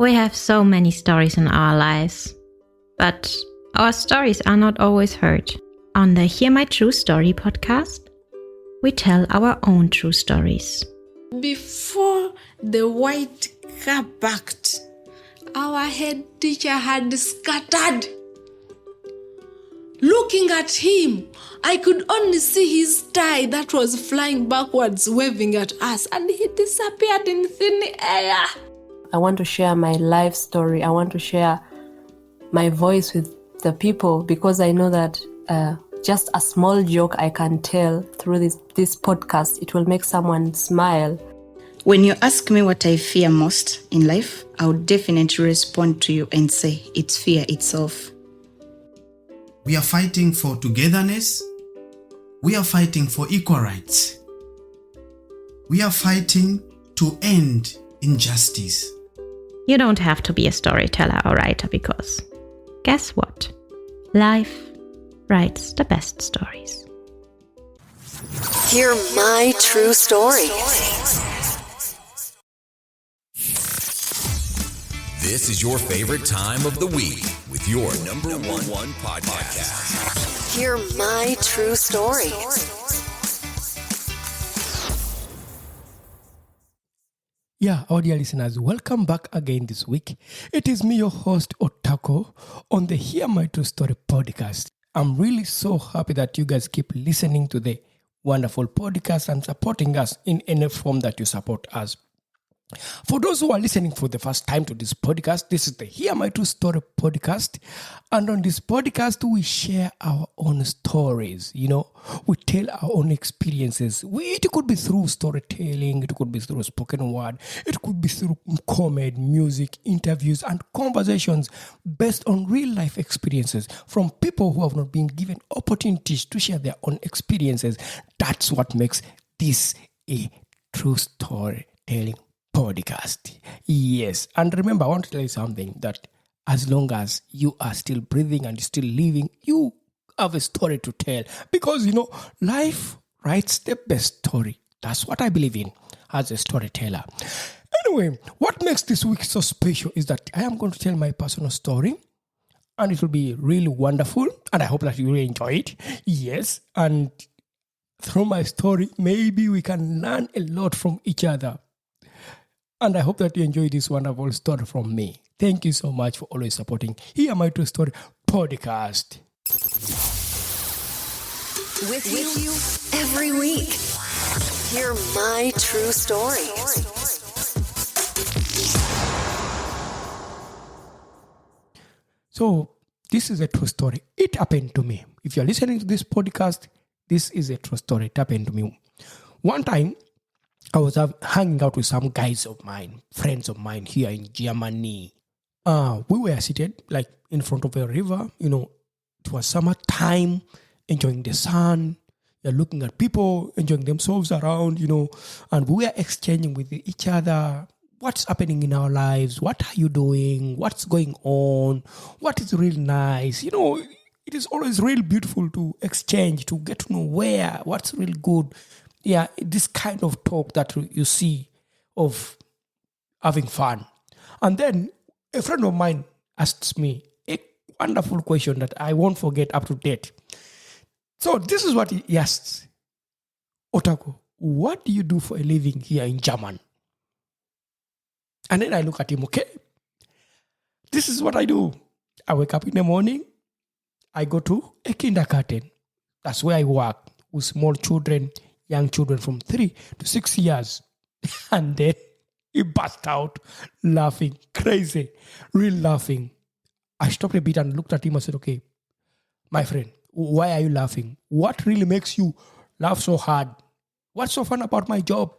We have so many stories in our lives, but our stories are not always heard. On the Hear My True Story podcast, we tell our own true stories. Before the white car parked, our head teacher had scattered. Looking at him, I could only see his tie that was flying backwards, waving at us, and he disappeared in thin air. I want to share my life story. I want to share my voice with the people because I know that just a small joke I can tell through this podcast, it will make someone smile. When you ask me what I fear most in life, I would definitely respond to you and say it's fear itself. We are fighting for togetherness. We are fighting for equal rights. We are fighting to end injustice. You don't have to be a storyteller or writer because, guess what? Life writes the best stories. Hear my true story. This is your favorite time of the week with your number one podcast. Hear my true story. Yeah, our dear listeners, welcome back again this week. It is me, your host, Otako, on the Hear My True Story podcast. I'm really so happy that you guys keep listening to the wonderful podcast and supporting us in any form that you support us. For those who are listening for the first time to this podcast, this is the Hear My True Story podcast. And on this podcast, we share our own stories. We tell our own experiences. It could be through storytelling. It could be through spoken word. It could be through comedy, music, interviews, and conversations based on real life experiences from people who have not been given opportunities to share their own experiences. That's what makes this a true storytelling podcast. Yes. And remember, I want to tell you something, that as long as you are still breathing and still living, you have a story to tell. Because, life writes the best story. That's what I believe in as a storyteller. Anyway, what makes this week so special is that I am going to tell my personal story. And it will be really wonderful. And I hope that you will enjoy it. Yes. And through my story, maybe we can learn a lot from each other. And I hope that you enjoy this wonderful story from me. Thank you so much for always supporting Hear My True Story podcast. With you every week. Hear my true story. So, this is a true story. It happened to me. If you're listening to this podcast, this is a true story. It happened to me. One time, I was hanging out with some guys of mine, friends of mine here in Germany. We were seated in front of a river. It was summertime, enjoying the sun. You're looking at people enjoying themselves around, and we were exchanging with each other. What's happening in our lives? What are you doing? What's going on? What is really nice? It is always really beautiful to exchange, to get to know what's really good. Yeah, this kind of talk that you see of having fun. And then a friend of mine asked me a wonderful question that I won't forget up to date. So this is what he asked. Otako, what do you do for a living here in Germany? And then I look at him, okay, this is what I do. I wake up in the morning. I go to a kindergarten. That's where I work with small children, young children from 3 to 6 years. And then he burst out laughing, crazy, real laughing. I stopped a bit and looked at him and said, okay, my friend, why are you laughing? What really makes you laugh so hard? What's so fun about my job?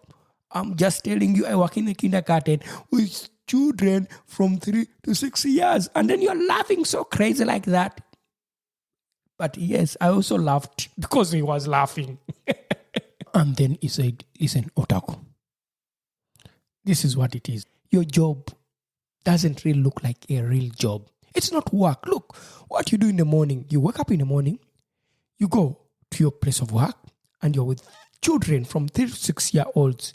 I'm just telling you, I work in a kindergarten with children from 3 to 6 years. And then you're laughing so crazy like that. But yes, I also laughed because he was laughing. And then he said, listen, Otako, this is what it is. Your job doesn't really look like a real job. It's not work. Look, what you do in the morning, you wake up in the morning, you go to your place of work, and you're with children from 3 to 6 year olds.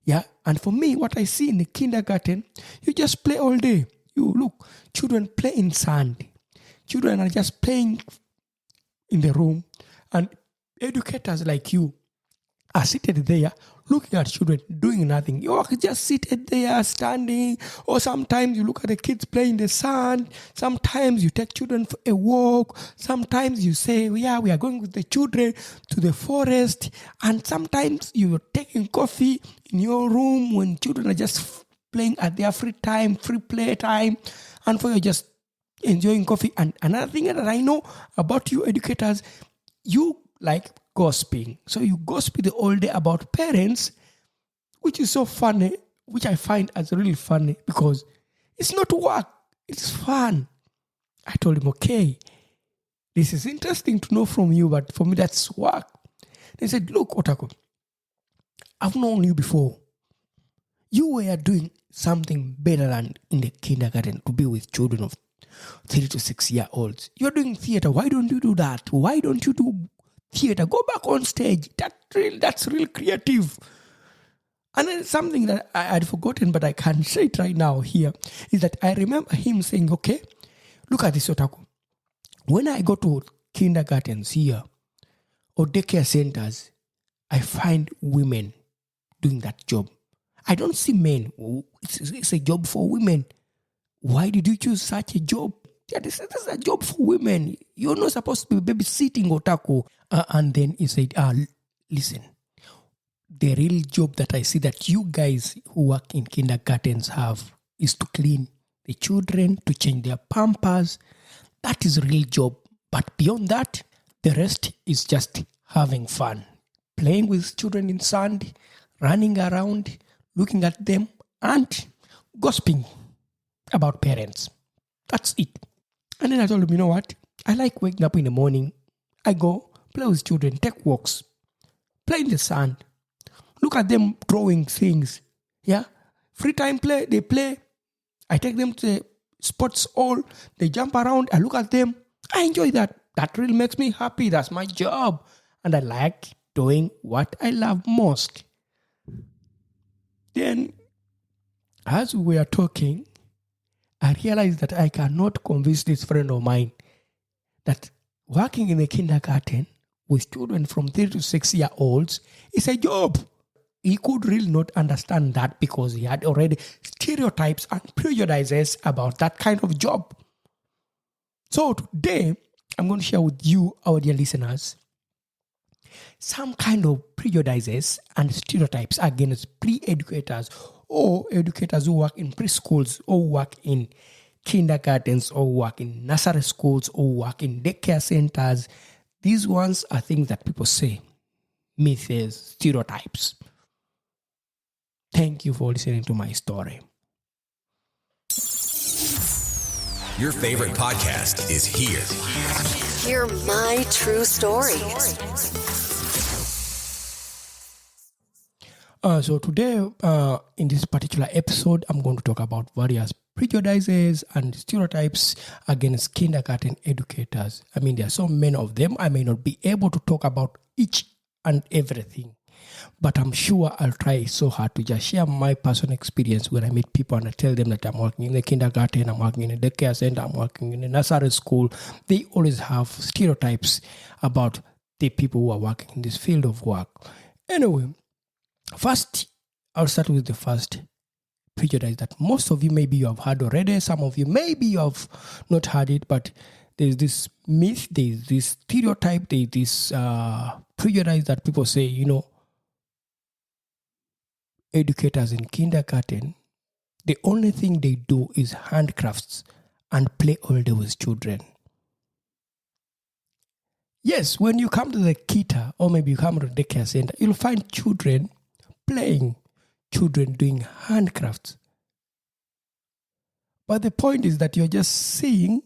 Yeah, and for me, what I see in the kindergarten, you just play all day. You look, children play in sand. Children are just playing in the room, and educators like you are seated there looking at children doing nothing. You are just seated there standing, or sometimes you look at the kids playing in the sand. Sometimes you take children for a walk. Sometimes you say, yeah, we are going with the children to the forest. And sometimes you're taking coffee in your room when children are just playing at their free time, free play time, and for you just enjoying coffee. And another thing that I know about you educators, you like gossiping. So you gossip the whole day about parents, which is so funny, which I find as really funny because it's not work, it's fun. I told him, okay, this is interesting to know from you, but for me that's work. They said, look, Otako, I've known you before. You were doing something better than in the kindergarten to be with children of 3 to 6 year olds. You're doing theater. Why don't you do that? Why don't you do theater? Go back on stage. That's real creative. And then something that I had forgotten, but I can say it right now here, is that I remember him saying, okay, look at this, Otaku. When I go to kindergartens here or daycare centers, I find women doing that job. I don't see men. It's a job for women. Why did you choose such a job? Yeah, this is a job for women. You're not supposed to be babysitting, Otaku. And then he said, listen, the real job that I see that you guys who work in kindergartens have is to clean the children, to change their pampers. That is a real job. But beyond that, the rest is just having fun. Playing with children in sand, running around, looking at them, and gossiping about parents. That's it. And then I told him, you know what? I like waking up in the morning. I go play with children, take walks, play in the sand, look at them drawing things. Yeah. Free time play, they play. I take them to the sports hall. They jump around. I look at them. I enjoy that. That really makes me happy. That's my job. And I like doing what I love most. Then, as we were talking, I realized that I cannot convince this friend of mine that working in a kindergarten with children from 3 to 6 year olds is a job. He could really not understand that because he had already stereotypes and prejudices about that kind of job. So today, I'm going to share with you, our dear listeners, some kind of prejudices and stereotypes against pre-educators or educators who work in preschools or work in kindergartens or work in nursery schools or work in daycare centers. These ones are things that people say, myths, stereotypes. Thank you for listening to my story. Your favorite podcast is here. Hear my true story. So today, in this particular episode, I'm going to talk about various prejudices and stereotypes against kindergarten educators. I mean, there are so many of them. I may not be able to talk about each and everything, but I'm sure I'll try so hard to just share my personal experience when I meet people and I tell them that I'm working in the kindergarten, I'm working in a daycare center, I'm working in a nursery school. They always have stereotypes about the people who are working in this field of work. Anyway, first, I'll start with the first prejudice that most of you maybe you have heard already. Some of you maybe you have not heard it, but there's this myth, there's this stereotype, there's this prejudice that people say, you know, educators in kindergarten, the only thing they do is handcrafts and play all day with children. Yes, when you come to the kita or maybe you come to the daycare center, you'll find children playing, children doing handcrafts. But the point is that you're just seeing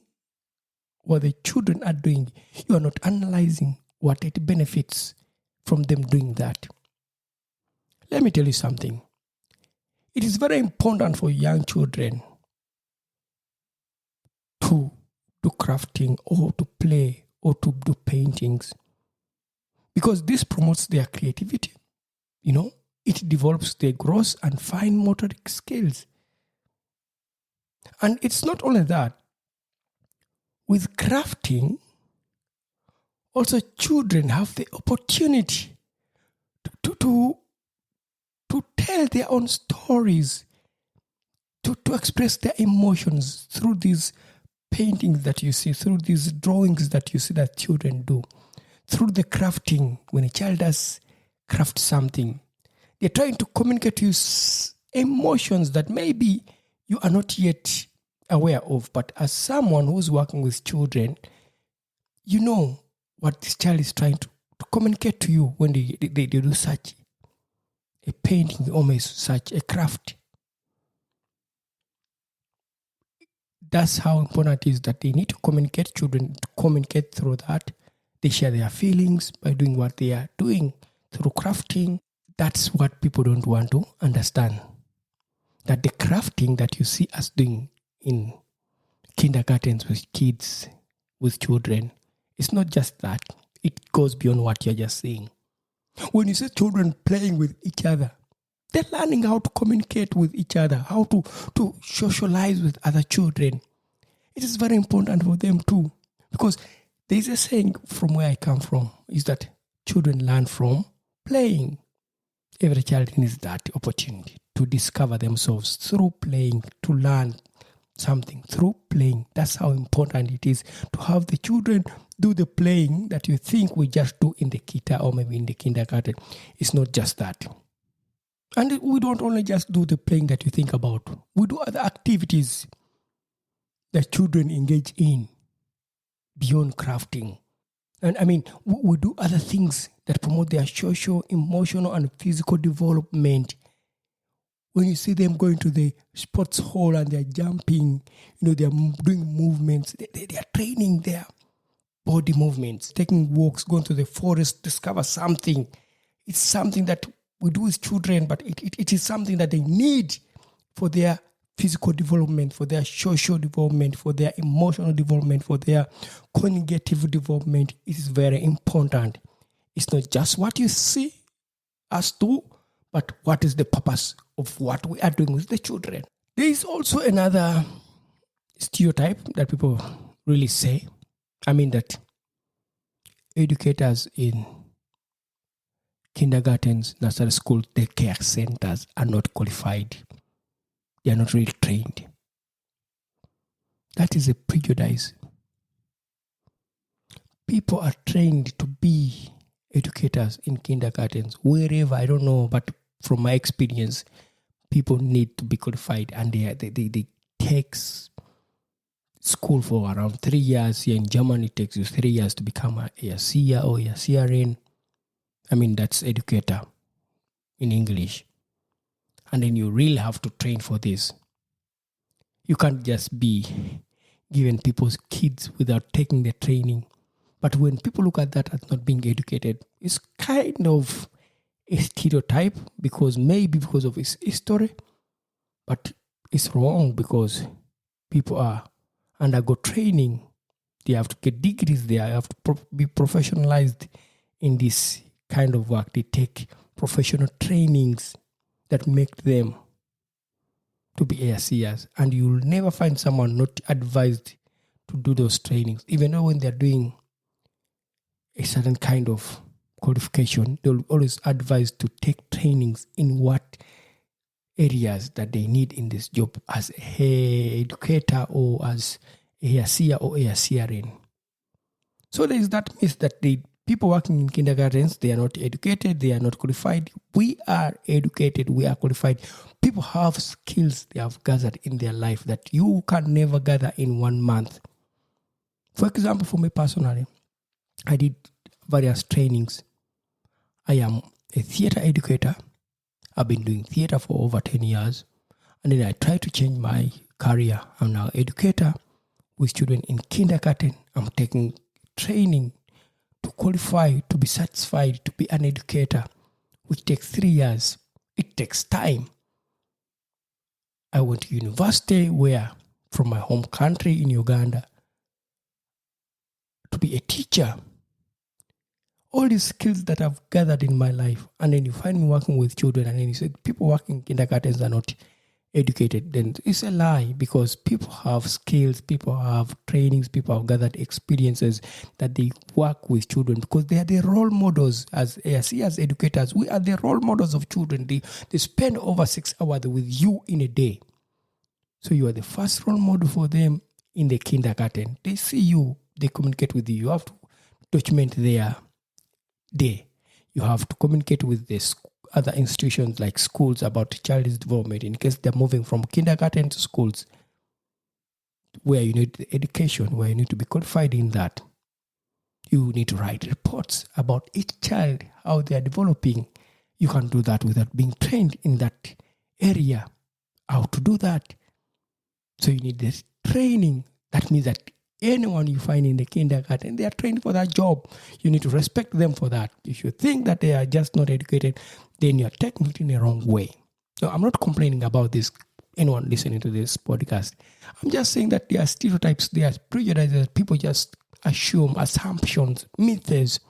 what the children are doing. You are not analyzing what it benefits from them doing that. Let me tell you something. It is very important for young children to do crafting or to play or to do paintings because this promotes their creativity. You know, it develops their gross and fine motoric skills. And it's not only that. With crafting, also children have the opportunity to tell their own stories, to express their emotions through these paintings that you see, through these drawings that you see that children do, through the crafting. When a child does craft something, they're trying to communicate to you emotions that maybe you are not yet aware of. But as someone who's working with children, you know what this child is trying to communicate to you when they do such a painting, almost such a craft. That's how important it is that they need to communicate. Children to communicate through that. They share their feelings by doing what they are doing through crafting. That's what people don't want to understand. That the crafting that you see us doing in kindergartens with kids, with children, it's not just that. It goes beyond what you're just saying. When you say children playing with each other, they're learning how to communicate with each other, how to socialize with other children. It is very important for them too. Because there's a saying from where I come from, is that children learn from playing. Every child needs that opportunity to discover themselves through playing, to learn something through playing. That's how important it is to have the children do the playing that you think we just do in the kita or maybe in the kindergarten. It's not just that. And we don't only just do the playing that you think about. We do other activities that children engage in beyond crafting. And I mean, we do other things that promote their social, emotional, and physical development. When you see them going to the sports hall and they're jumping, they're doing movements, they are training their body movements, taking walks, going to the forest, discover something. It's something that we do with children, but it is something that they need for their physical development, for their social development, for their emotional development, for their cognitive development. It is very important. It's not just what you see us do, but what is the purpose of what we are doing with the children. There is also another stereotype that people really say. I mean that educators in kindergartens, nursery schools, daycare centers are not qualified. They are not really trained. That is a prejudice. People are trained to be educators in kindergartens, wherever, I don't know, but from my experience, people need to be qualified, and they take school for around 3 years. Here in Germany, it takes you 3 years to become a Erzieher or Erzieherin. I mean, that's educator in English. And then you really have to train for this. You can't just be giving people's kids without taking the training. But when people look at that as not being educated, it's kind of a stereotype because of its history. But it's wrong because people are undergo training. They have to get degrees. They have to be professionalized in this kind of work. They take professional trainings that make them to be ASCs. And you'll never find someone not advised to do those trainings. Even though when they're doing a certain kind of qualification, they'll always advise to take trainings in what areas that they need in this job as a educator or as a ASCIA or ASCIARN. So there is that myth that the people working in kindergartens, they are not educated, they are not qualified. We are educated, we are qualified. People have skills they have gathered in their life that you can never gather in 1 month. For example, for me personally, I did various trainings. I am a theater educator. I've been doing theater for over 10 years. And then I tried to change my career. I'm now an educator with children in kindergarten. I'm taking training to qualify, to be satisfied, to be an educator, which takes 3 years. It takes time. I went to university from my home country in Uganda, to be a teacher all these skills that I've gathered in my life, and then you find me working with children, and then you say people working in kindergartens are not educated, then it's a lie, because people have skills, people have trainings, people have gathered experiences that they work with children, because they are the role models. As educators, we are the role models of children. They spend over 6 hours with you in a day. So you are the first role model for them in the kindergarten. They see you, they communicate with you. You have to document their day. You have to communicate with the other institutions like schools about child's development in case they're moving from kindergarten to schools where you need education, where you need to be qualified in that. You need to write reports about each child, how they are developing. You can do that without being trained in that area, how to do that. So you need this training. That means that anyone you find in the kindergarten, they are trained for that job. You need to respect them for that. If you think that they are just not educated, then you're taking it in the wrong way. So I'm not complaining about this, anyone listening to this podcast. I'm just saying that there are stereotypes, there are prejudices, people just assume, assumptions, myths.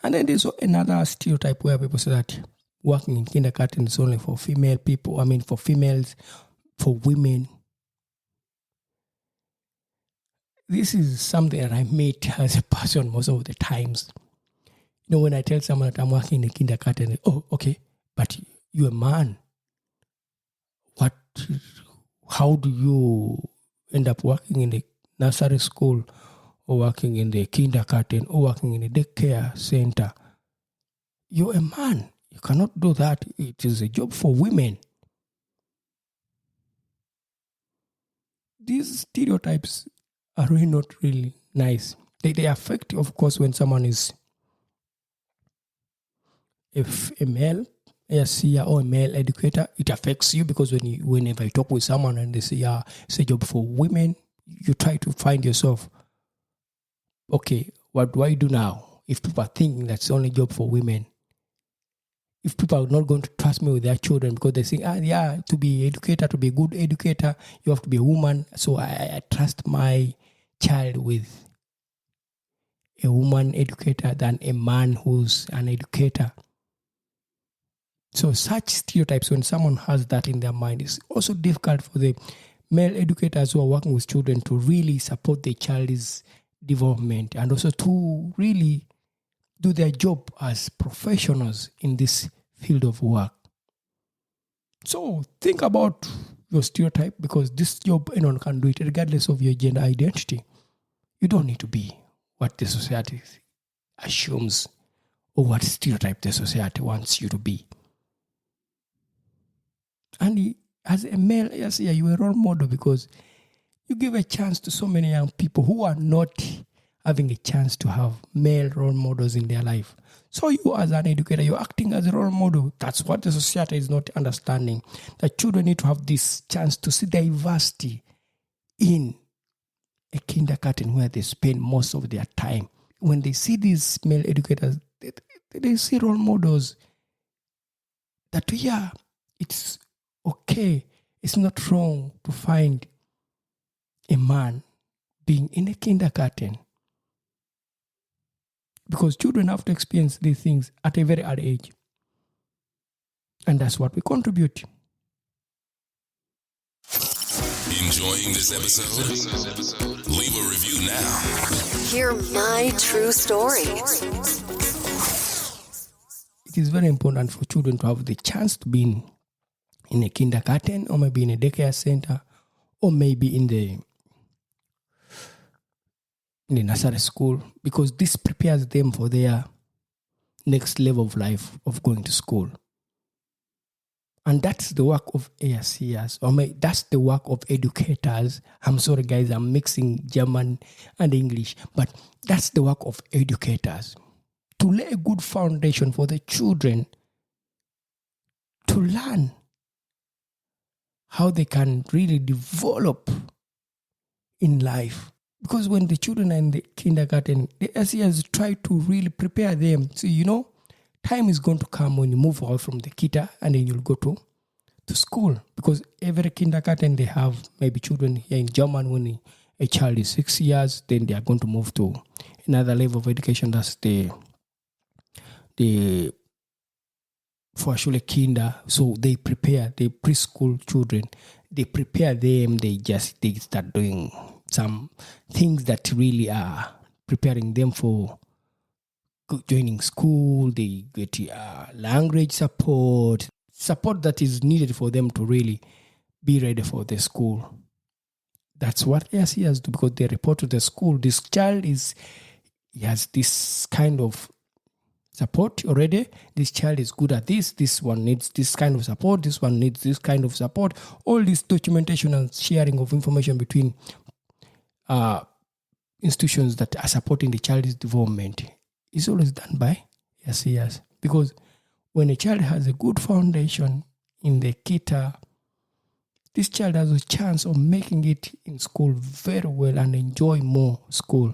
And then there's another stereotype where people say that working in kindergarten is only for female people, for females, for women. This is something that I meet as a person most of the times. When I tell someone that I'm working in a kindergarten, oh, okay, but you're a man. How do you end up working in the nursery school, or working in the kindergarten, or working in a daycare center? You're a man. You cannot do that. It is a job for women. These stereotypes are really not really nice. They affect, of course, when someone is a male seer or a male educator. It affects you because whenever you talk with someone and they say, yeah, it's a job for women, you try to find yourself, okay, what do I do now? If people are thinking that's the only job for women, if people are not going to trust me with their children because they think, to be educator, to be a good educator, you have to be a woman. So I trust my child with a woman educator than a man who's an educator. So such stereotypes, when someone has that in their mind, it's also difficult for the male educators who are working with children to really support their child's development and also to really do their job as professionals in this field of work. So think about your stereotype, because this job anyone can do it regardless of your gender identity. You don't need to be what the society assumes or what stereotype the society wants you to be. And as a male, yes, you're a role model because you give a chance to so many young people who are not having a chance to have male role models in their life. So you as an educator, you're acting as a role model. That's what the society is not understanding. That children need to have this chance to see diversity in a kindergarten where they spend most of their time. When they see these male educators, they see role models that, it's okay. It's not wrong to find a man being in a kindergarten. Because children have to experience these things at a very early age. And that's what we contribute. Enjoying this episode? Leave a review now. Hear my true story. It is very important for children to have the chance to be in a kindergarten, or maybe in a daycare center, or maybe in the nursery school, because this prepares them for their next level of life of going to school. And that's the work of ASCs, or that's the work of educators. I'm sorry, guys, I'm mixing German and English, but that's the work of educators. To lay a good foundation for the children to learn how they can really develop in life. Because when the children are in the kindergarten, the ASCs try to really prepare them. So, time is going to come when you move away from the kita and then you'll go to school. Because every kindergarten, they have maybe children here in German when a child is 6 years, then they are going to move to another level of education. That's the for actually kinder. So they prepare the preschool children. They prepare them. They start doing some things that really are preparing them for joining school. They get language support that is needed for them to really be ready for the school. That's what ASEAs do, because they report to the school. This child has this kind of support already. This child is good at this. This one needs this kind of support. This one needs this kind of support. All this documentation and sharing of information between institutions that are supporting the child's development is always done by ASEAs. Because when a child has a good foundation in the kita, this child has a chance of making it in school very well and enjoy more school,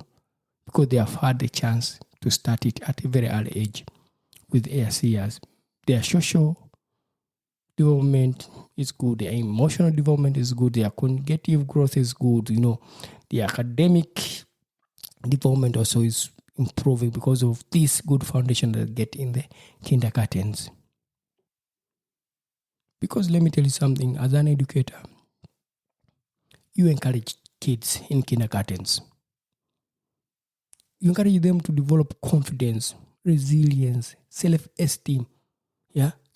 because they have had the chance to start it at a very early age with ASEAs. Their social development is good, their emotional development is good, their cognitive growth is good, the academic development also is improving because of this good foundation that they get in the kindergartens. Because let me tell you something, as an educator, you encourage kids in kindergartens. You encourage them to develop confidence, resilience, self-esteem,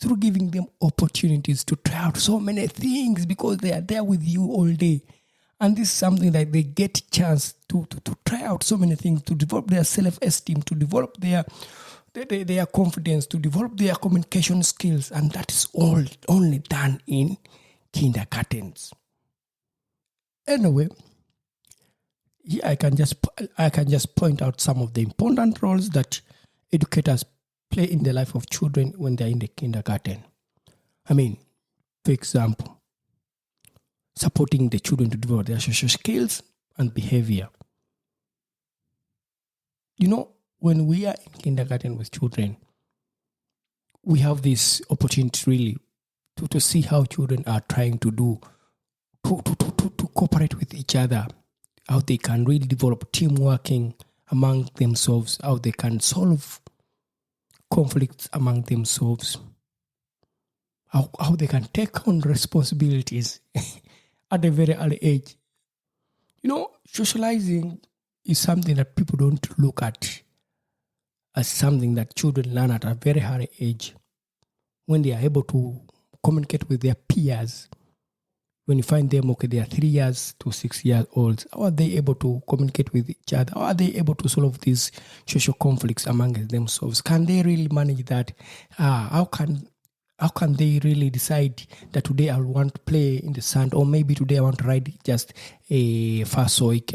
through giving them opportunities to try out so many things, because they are there with you all day. And this is something that they get a chance to try out so many things, to develop their self-esteem, to develop their confidence, to develop their communication skills. And that is all only done in kindergartens. Anyway, here I can just point out some of the important roles that educators play in the life of children when they're in the kindergarten. For example, supporting the children to develop their social skills and behavior. When we are in kindergarten with children, we have this opportunity really to see how children are trying to do, to cooperate with each other, how they can really develop team working among themselves, how they can solve conflicts among themselves, how they can take on responsibilities at a very early age. Socializing is something that people don't look at as something that children learn at a very early age, when they are able to communicate with their peers. When you find them, they are 3 years to 6 years old, how are they able to communicate with each other? How are they able to solve these social conflicts among themselves? Can they really manage that? How can they really decide that today I want to play in the sand, or maybe today I want to ride just a fasoik,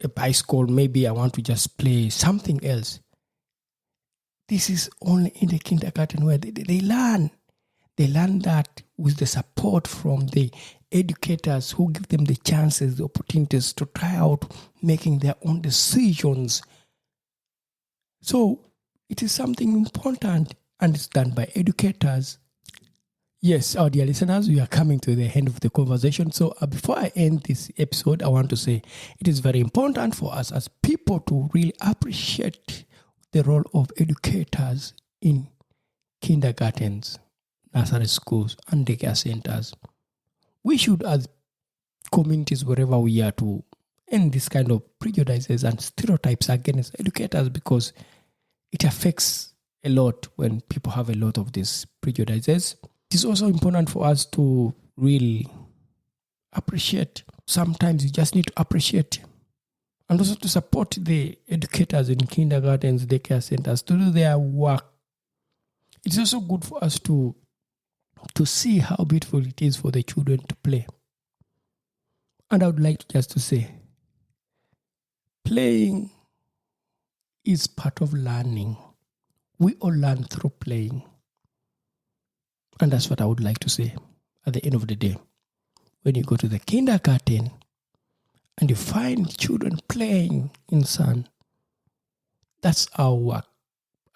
a bicycle, maybe I want to just play something else. This is only in the kindergarten where they learn. They learn that with the support from the educators who give them the chances, the opportunities to try out making their own decisions. So it is something important, and it's done by educators. Yes, our dear listeners, we are coming to the end of the conversation. So before I end this episode, I want to say it is very important for us as people to really appreciate the role of educators in kindergartens, nursery schools, and daycare centers. We should, as communities, wherever we are, to end this kind of prejudices and stereotypes against educators, because it affects a lot when people have a lot of these prejudices. It is also important for us to really appreciate. Sometimes you just need to appreciate, and also to support the educators in kindergartens, daycare centers to do their work. It's also good for us to see how beautiful it is for the children to play. And I would like just to say, playing is part of learning. We all learn through playing. And that's what I would like to say at the end of the day. When you go to the kindergarten and you find children playing in sun, that's our work.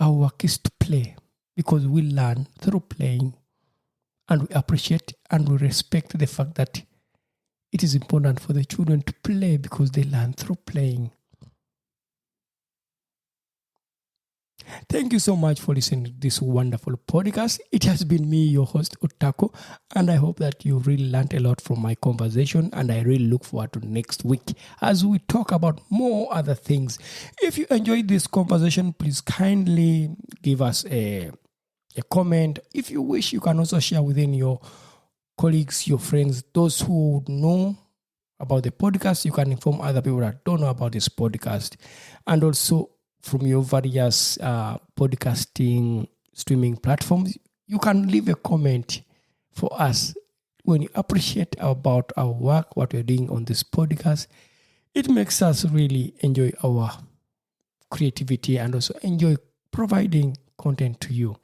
Our work is to play, because we learn through playing, and we appreciate and we respect the fact that it is important for the children to play because they learn through playing. Thank you so much for listening to this wonderful podcast. It has been me, your host, Otako, and I hope that you really learned a lot from my conversation, and I really look forward to next week as we talk about more other things. If you enjoyed this conversation, please kindly give us a comment. If you wish, you can also share within your colleagues, your friends, those who know about the podcast. You can inform other people that don't know about this podcast, and also from your various podcasting streaming platforms, you can leave a comment for us when you appreciate about our work, what we're doing on this podcast. It makes us really enjoy our creativity and also enjoy providing content to you.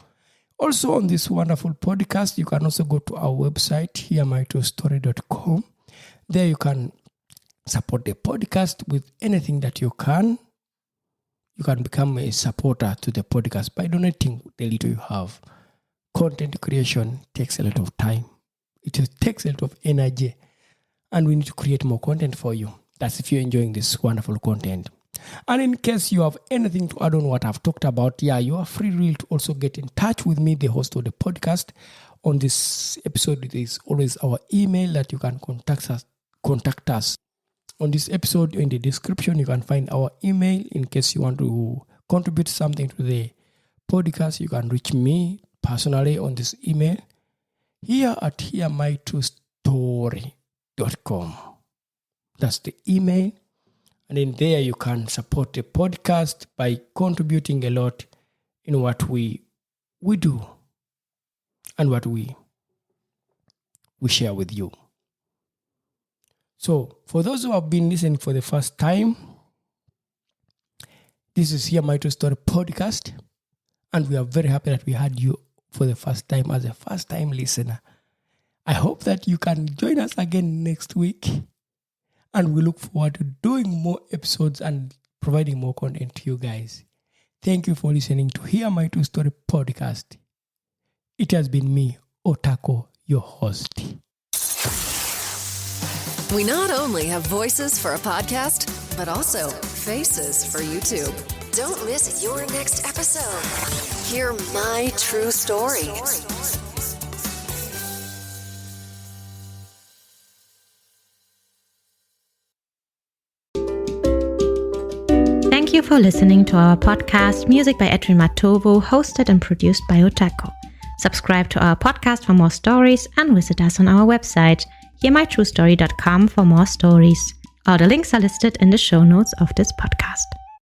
Also on this wonderful podcast, you can also go to our website, hearmytruestory.com. There you can support the podcast with anything that you can. You can become a supporter to the podcast by donating the little you have. Content creation takes a lot of time. It takes a lot of energy. And we need to create more content for you. That's if you're enjoying this wonderful content. And in case you have anything to add on what I've talked about, you are free really to also get in touch with me, the host of the podcast. On this episode, it is always our email that you can contact us. On this episode, in the description, you can find our email. In case you want to contribute something to the podcast, you can reach me personally on this email here at hearmytruestory.com. That's the email. And in there, you can support the podcast by contributing a lot in what we do and what we share with you. So, for those who have been listening for the first time, this is Hear My True Story podcast, and we are very happy that we had you for the first time as a first-time listener. I hope that you can join us again next week, and we look forward to doing more episodes and providing more content to you guys. Thank you for listening to Hear My True Story podcast. It has been me, Otako, your host. We not only have voices for a podcast, but also faces for YouTube. Don't miss your next episode. Hear my true story. Thank you for listening to our podcast, Music by Edwin Matovo, hosted and produced by Otako. Subscribe to our podcast for more stories and visit us on our website, hearmytruestory.com, for more stories. All the links are listed in the show notes of this podcast.